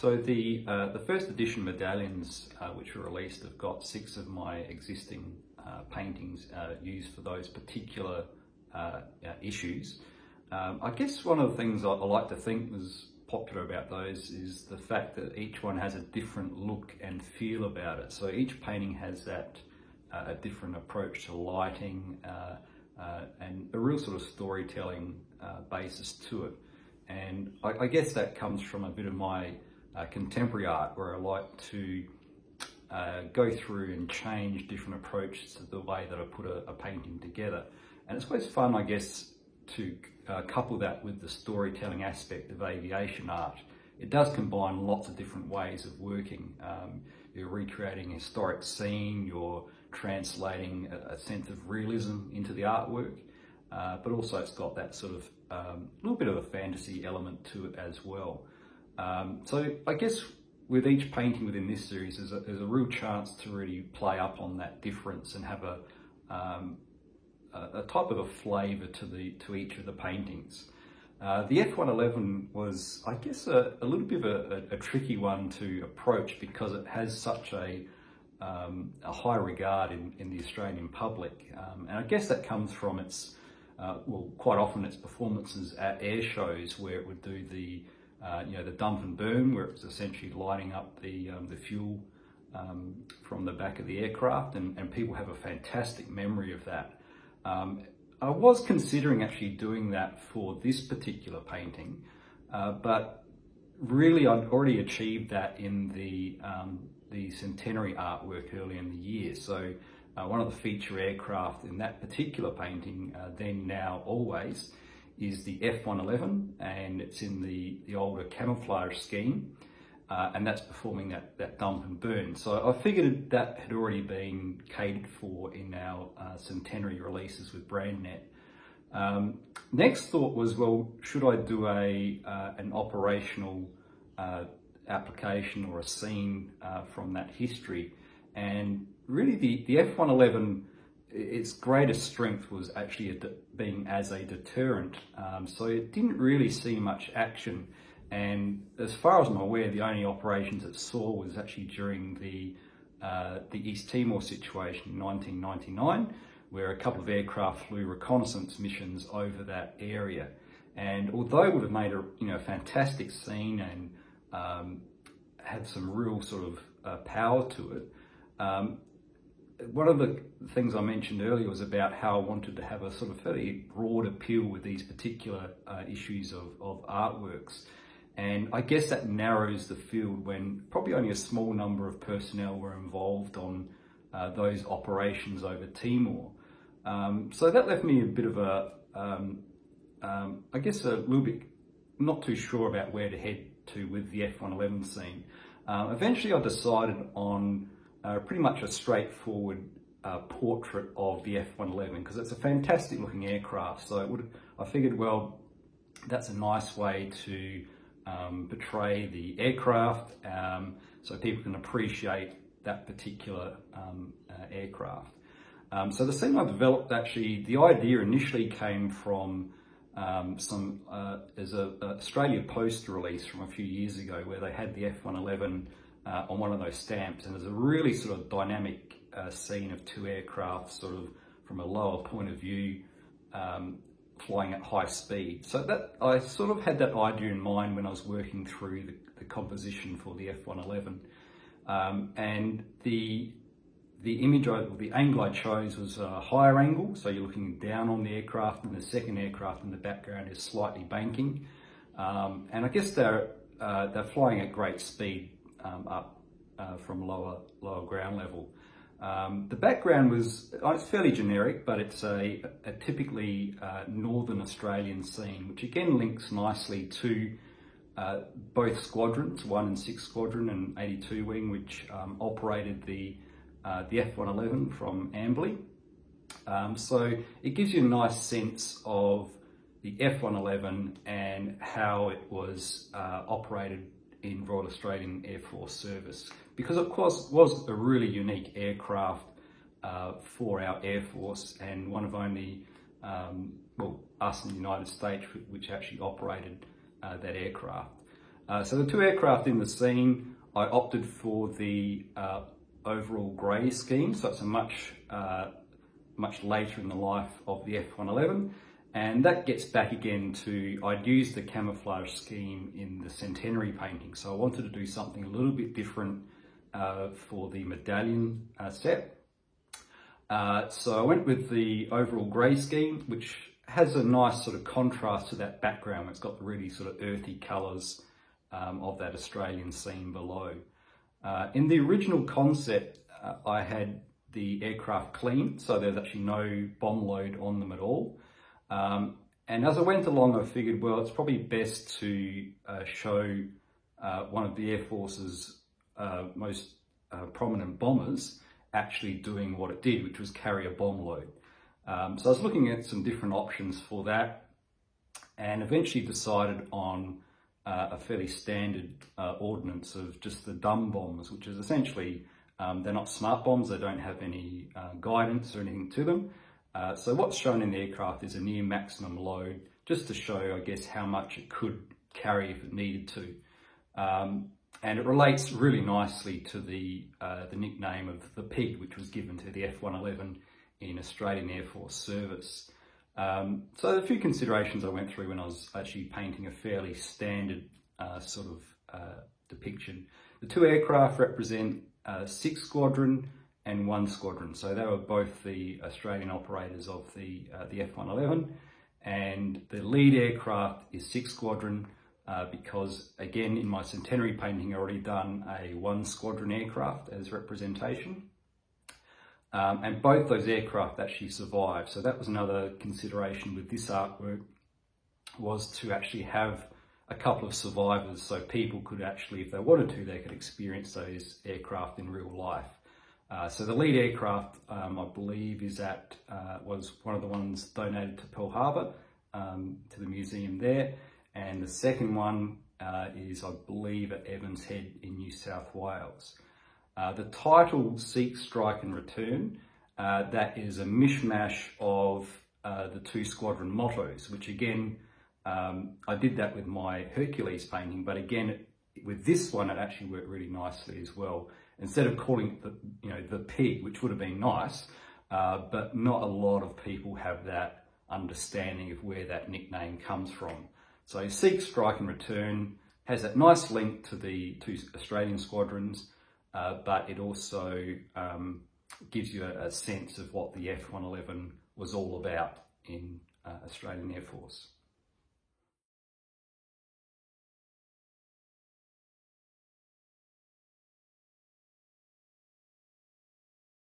So the first edition medallions, which were released, have got 6 of my existing paintings used for those particular issues. I guess one of the things I like to think was popular about those is the fact that each one has a different look and feel about it. So each painting has that a different approach to lighting and a real sort of storytelling basis to it. And I guess that comes from a bit of my contemporary art, where I like to go through and change different approaches to the way that I put a painting together. And it's always fun, I guess, to couple that with the storytelling aspect of aviation art. It does combine lots of different ways of working. You're recreating a historic scene, you're translating a sense of realism into the artwork, but also it's got that sort of little bit of a fantasy element to it as well. So I guess with each painting within this series, there's a real chance to really play up on that difference and have a type of a flavour to each of the paintings. The F111 was, I guess, a little bit of a tricky one to approach, because it has such a high regard in the Australian public, and I guess that comes from its well, quite often its performances at air shows, where it would do the the dump and burn, where it's essentially lighting up the fuel from the back of the aircraft, and people have a fantastic memory of that. I was considering actually doing that for this particular painting, but really I'd already achieved that in the centenary artwork early in the year. So one of the feature aircraft in that particular painting, Then, Now, Always, is the F111, and it's in the older camouflage scheme, and that's performing that dump and burn. So I figured that had already been catered for in our centenary releases with BrandNet. Next thought was, well, should I do an operational application or a scene from that history? And really the F111, its greatest strength was actually being as a deterrent. So it didn't really see much action. And as far as I'm aware, the only operations it saw was actually during the East Timor situation in 1999, where a couple of aircraft flew reconnaissance missions over that area. And although it would have made a fantastic scene and had some real sort of power to it, one of the things I mentioned earlier was about how I wanted to have a sort of fairly broad appeal with these particular issues of artworks. And I guess that narrows the field when probably only a small number of personnel were involved on those operations over Timor. So that left me a bit of I guess a little bit not too sure about where to head to with the F111 scene. Eventually I decided on pretty much a straightforward portrait of the F111, because it's a fantastic looking aircraft. So I figured, well, that's a nice way to portray the aircraft, so people can appreciate that particular aircraft. So the scene I developed, actually, the idea initially came from there's a Australia Post release from a few years ago where they had the F111 on one of those stamps, and there's a really sort of dynamic scene of 2 aircraft sort of from a lower point of view flying at high speed. So that I sort of had that idea in mind when I was working through the composition for the F111, and the angle I chose was a higher angle, so you're looking down on the aircraft, and the second aircraft in the background is slightly banking, and I guess they're flying at great speed up from lower ground level. The background it's fairly generic, but it's a typically Northern Australian scene, which again links nicely to both squadrons, 1 and 6 Squadron and 82 Wing, which operated the F111 from Amberley. So it gives you a nice sense of the F111 and how it was operated in Royal Australian Air Force service, because it was a really unique aircraft for our Air Force, and one of only, well, us in the United States which actually operated that aircraft. So the two aircraft in the scene, I opted for the overall grey scheme, so it's a much later in the life of the F111, and that gets back again to, I'd used the camouflage scheme in the Centenary painting, so I wanted to do something a little bit different for the medallion set. So I went with the overall grey scheme, which has a nice sort of contrast to that background. It's got the really sort of earthy colours of that Australian scene below. In the original concept, I had the aircraft clean, so there's actually no bomb load on them at all. And as I went along, I figured, well, it's probably best to show one of the Air Force's most prominent bombers actually doing what it did, which was carry a bomb load. So I was looking at some different options for that, and eventually decided on a fairly standard ordnance of just the dumb bombs, which is essentially, they're not smart bombs, they don't have any guidance or anything to them. So what's shown in the aircraft is a near maximum load, just to show, I guess, how much it could carry if it needed to. And it relates really nicely to the nickname of the Pig, which was given to the F111 in Australian Air Force service. So a few considerations I went through when I was actually painting a fairly standard sort of depiction. The two aircraft represent 6 Squadron and 1 Squadron. So they were both the Australian operators of the F111, and the lead aircraft is 6 Squadron because, again, in my Centenary painting, I already done a 1 Squadron aircraft as representation. And both those aircraft actually survived. So that was another consideration with this artwork, was to actually have a couple of survivors, so people could actually, if they wanted to, they could experience those aircraft in real life. So the lead aircraft, I believe, was one of the ones donated to Pearl Harbor, to the museum there. And the second one is, I believe, at Evans Head in New South Wales. The title, Seek, Strike and Return, that is a mishmash of the 2 Squadron mottos, which again, I did that with my Hercules painting, but again, with this one, it actually worked really nicely as well. Instead of calling it the Pig, which would have been nice, but not a lot of people have that understanding of where that nickname comes from. So Seek, Strike and Return has that nice link to the 2 Australian squadrons, but it also gives you a sense of what the F111 was all about in Australian Air Force.